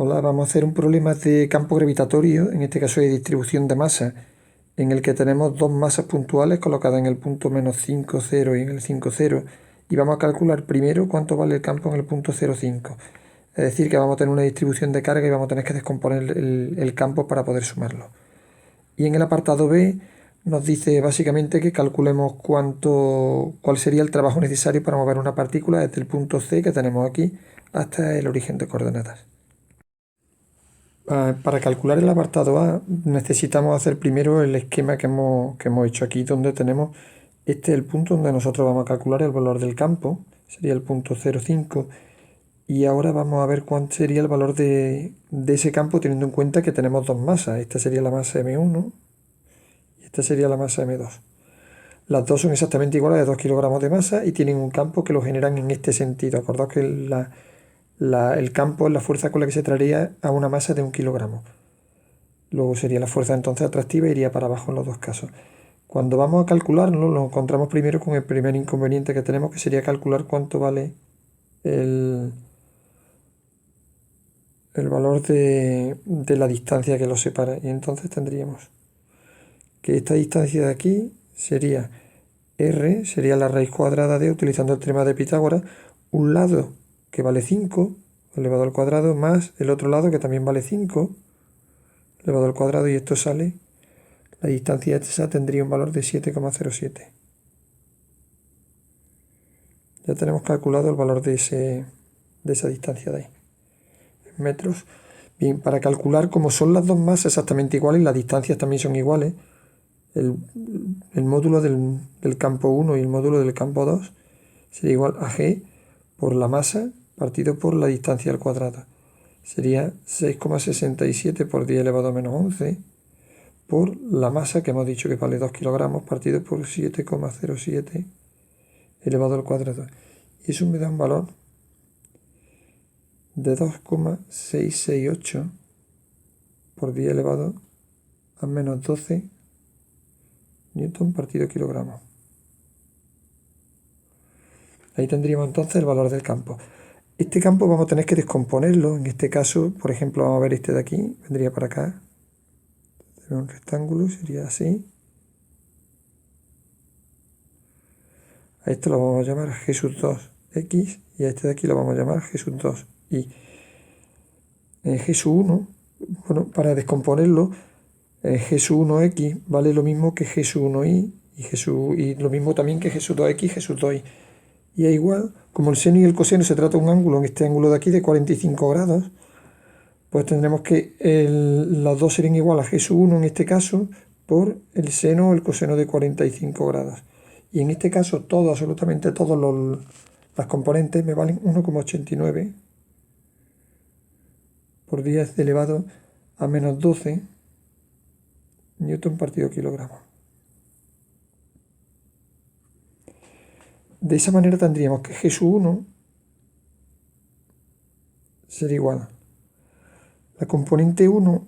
Hola, vamos a hacer un problema de campo gravitatorio, en este caso de distribución de masa, en el que tenemos dos masas puntuales colocadas en el punto -5, 0 y en el 5, 0, y vamos a calcular primero cuánto vale el campo en el punto 0, 5. Es decir, que vamos a tener una distribución de carga y vamos a tener que descomponer el campo para poder sumarlo. Y en el apartado B nos dice básicamente que calculemos cuál sería el trabajo necesario para mover una partícula desde el punto C que tenemos aquí hasta el origen de coordenadas. Para calcular el apartado A necesitamos hacer primero el esquema que hemos hecho aquí, donde tenemos el punto donde nosotros vamos a calcular el valor del campo, sería el punto 0,5, y ahora vamos a ver cuál sería el valor de ese campo teniendo en cuenta que tenemos dos masas. Esta sería la masa M1 y esta sería la masa M2. Las dos son exactamente iguales, de 2 kilogramos de masa, y tienen un campo que lo generan en este sentido. Acordaos que el campo es la fuerza con la que se traería a una masa de 1 kilogramo. Luego sería la fuerza entonces atractiva e iría para abajo en los dos casos. Cuando vamos a calcularlo, lo encontramos primero con el primer inconveniente que tenemos, que sería calcular cuánto vale el valor de la distancia que los separa. Y entonces tendríamos que esta distancia de aquí sería R, sería la raíz cuadrada de, utilizando el teorema de Pitágoras, un lado que vale 5 elevado al cuadrado, más el otro lado que también vale 5 elevado al cuadrado, y esto sale, la distancia esa tendría un valor de 7,07. Ya tenemos calculado el valor de esa distancia de ahí, en metros. Bien, para calcular, como son las dos masas exactamente iguales y las distancias también son iguales, el módulo del campo 1 y el módulo del campo 2 sería igual a G por la masa partido por la distancia al cuadrado. Sería 6,67 por 10 elevado a menos 11 por la masa que hemos dicho que vale 2 kilogramos partido por 7,07 elevado al cuadrado. Y eso me da un valor de 2,668 por 10 elevado a menos 12 newton partido kilogramo. Ahí tendríamos entonces el valor del campo. Este campo vamos a tener que descomponerlo. En este caso, por ejemplo, vamos a ver este de aquí, vendría para acá. Un rectángulo, sería así. A esto lo vamos a llamar G sub 2x y a este de aquí lo vamos a llamar G sub 2y. G sub 1, bueno, para descomponerlo, G sub 1x vale lo mismo que G sub 1y y lo mismo también que G sub 2x y G sub 2y. Y es igual, como el seno y el coseno se trata de un ángulo, en este ángulo de aquí de 45 grados, pues tendremos que los dos serían igual a G sub 1 en este caso por el seno o el coseno de 45 grados. Y en este caso absolutamente todas las componentes me valen 1,89 por 10 elevado a menos 12 newton partido kilogramo. De esa manera tendríamos que G sub 1 sería igual. La componente 1,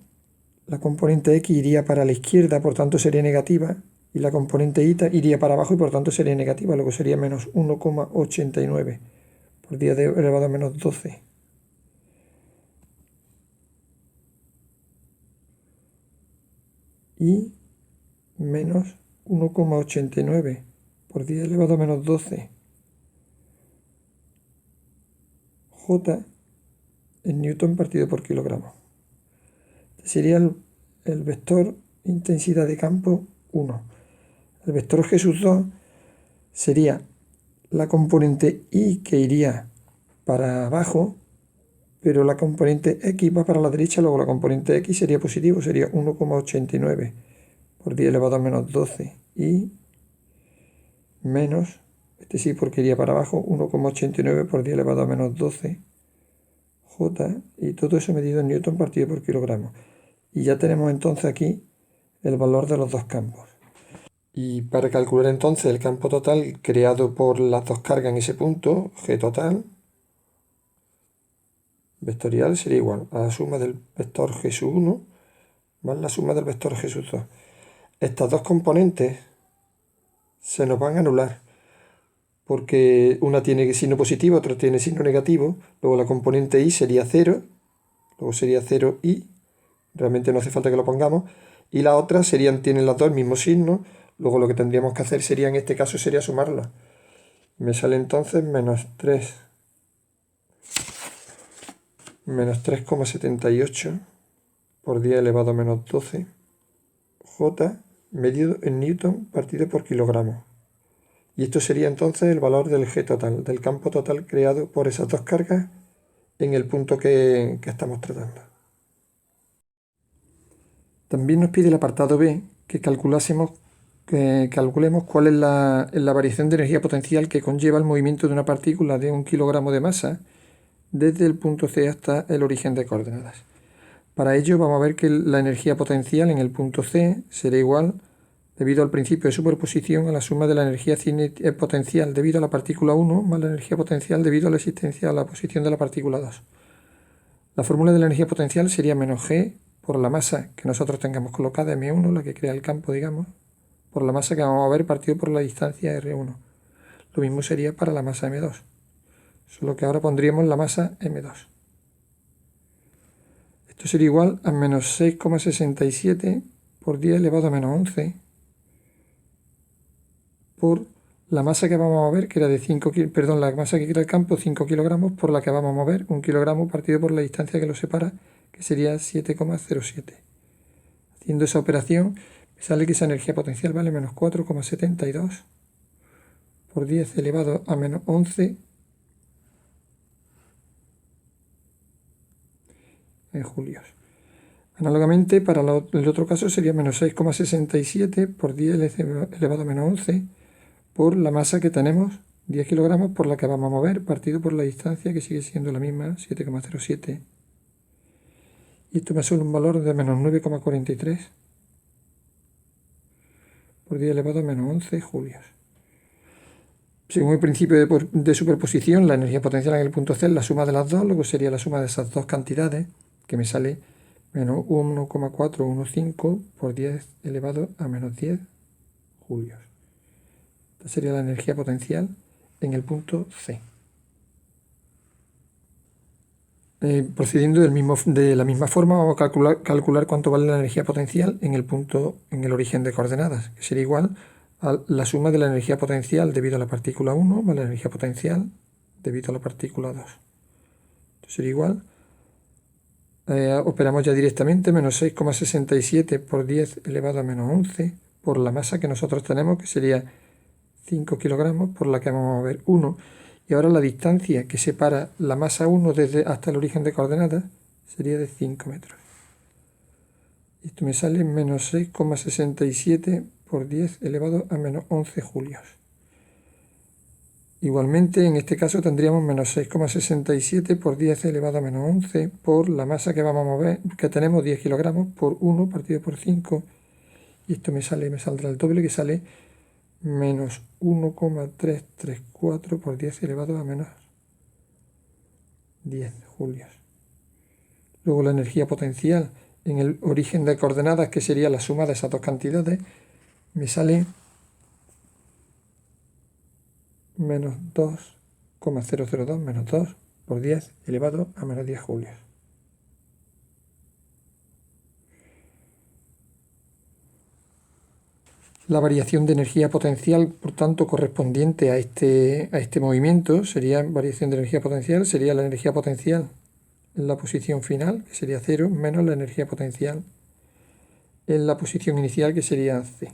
la componente X iría para la izquierda, por tanto sería negativa, y la componente Y iría para abajo y por tanto sería negativa, luego sería menos 1,89 por 10 elevado a menos 12. Y menos 1,89 por 10 elevado a menos 12 J en newton partido por kilogramo. Este sería el vector intensidad de campo 1. El vector G sub 2 sería la componente Y que iría para abajo, pero la componente X va para la derecha, luego la componente X sería positivo, sería 1,89 por 10 elevado a menos 12 y menos, este sí porque iría para abajo, 1,89 por 10 elevado a menos 12 J, y todo eso medido en newton partido por kilogramo. Y ya tenemos entonces aquí el valor de los dos campos. Y para calcular entonces el campo total creado por las dos cargas en ese punto, G total, vectorial, sería igual a la suma del vector G sub 1 más la suma del vector G sub 2. Estas dos componentes se nos van a anular, porque una tiene signo positivo, otra tiene signo negativo. Luego la componente Y sería 0, luego sería 0i, realmente no hace falta que lo pongamos, y la otra tienen las dos el mismo signo, luego lo que tendríamos que hacer sería, en este caso, sería sumarlas. Me sale entonces menos 3,78 por 10 elevado a menos 12 J medido en newton partido por kilogramo. Y esto sería entonces el valor del G total, del campo total creado por esas dos cargas en el punto que estamos tratando. También nos pide el apartado B que calculemos cuál es la variación de energía potencial que conlleva el movimiento de una partícula de 1 kilogramo de masa desde el punto C hasta el origen de coordenadas. Para ello vamos a ver que la energía potencial en el punto C será igual, debido al principio de superposición, a la suma de la energía potencial debido a la partícula 1 más la energía potencial debido a la existencia de la posición de la partícula 2. La fórmula de la energía potencial sería menos G por la masa que nosotros tengamos colocada, M1, la que crea el campo, digamos, por la masa que vamos a ver partido por la distancia R1. Lo mismo sería para la masa M2, solo que ahora pondríamos la masa M2. Esto sería igual a menos 6,67 por 10 elevado a menos 11 por la masa que vamos a mover, que era de 5 la masa que crea el campo, 5 kilogramos, por la que vamos a mover 1 kilogramo partido por la distancia que lo separa, que sería 7,07. Haciendo esa operación, me sale que esa energía potencial vale menos 4,72 por 10 elevado a menos 11 en julios. Análogamente, para el otro caso sería menos 6,67 por 10 elevado a menos 11 por la masa que tenemos, 10 kilogramos, por la que vamos a mover, partido por la distancia, que sigue siendo la misma, 7,07. Y esto me suele un valor de menos 9,43 por 10 elevado a menos 11 julios. Según el principio de superposición, la energía potencial en el punto C es la suma de las dos, luego sería la suma de esas dos cantidades, que me sale menos 1,415 por 10 elevado a menos 10 julios. Esta sería la energía potencial en el punto C. Procediendo de la misma forma, vamos a calcular cuánto vale la energía potencial en el origen de coordenadas, que sería igual a la suma de la energía potencial debido a la partícula 1 más la energía potencial debido a la partícula 2. Esto sería igual. Operamos ya directamente menos 6,67 por 10 elevado a menos 11 por la masa que nosotros tenemos, que sería 5 kilogramos, por la que vamos a mover 1. Y ahora la distancia que separa la masa 1 hasta el origen de coordenadas sería de 5 metros. Esto me sale menos 6,67 por 10 elevado a menos 11 julios. Igualmente, en este caso tendríamos menos 6,67 por 10 elevado a menos 11 por la masa que vamos a mover, que tenemos 10 kilogramos, por 1 partido por 5. Y esto me saldrá el doble, que sale menos 1,334 por 10 elevado a menos 10 julios. Luego la energía potencial en el origen de coordenadas, que sería la suma de esas dos cantidades, me sale menos 2,002 menos 2 por 10 elevado a menos 10 julios. La variación de energía potencial, por tanto, correspondiente a este movimiento, sería variación de energía potencial, sería la energía potencial en la posición final, que sería 0, menos la energía potencial en la posición inicial, que sería C.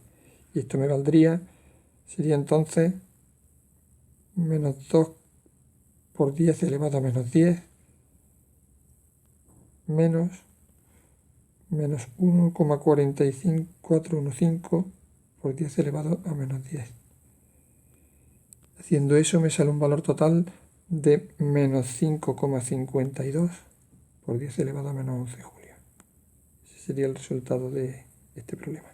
Y esto me valdría, sería entonces menos 2 por 10 elevado a menos 10 menos 1,45415 por 10 elevado a menos 10. Haciendo eso me sale un valor total de menos 5,52 por 10 elevado a menos 11 julios. Ese sería el resultado de este problema.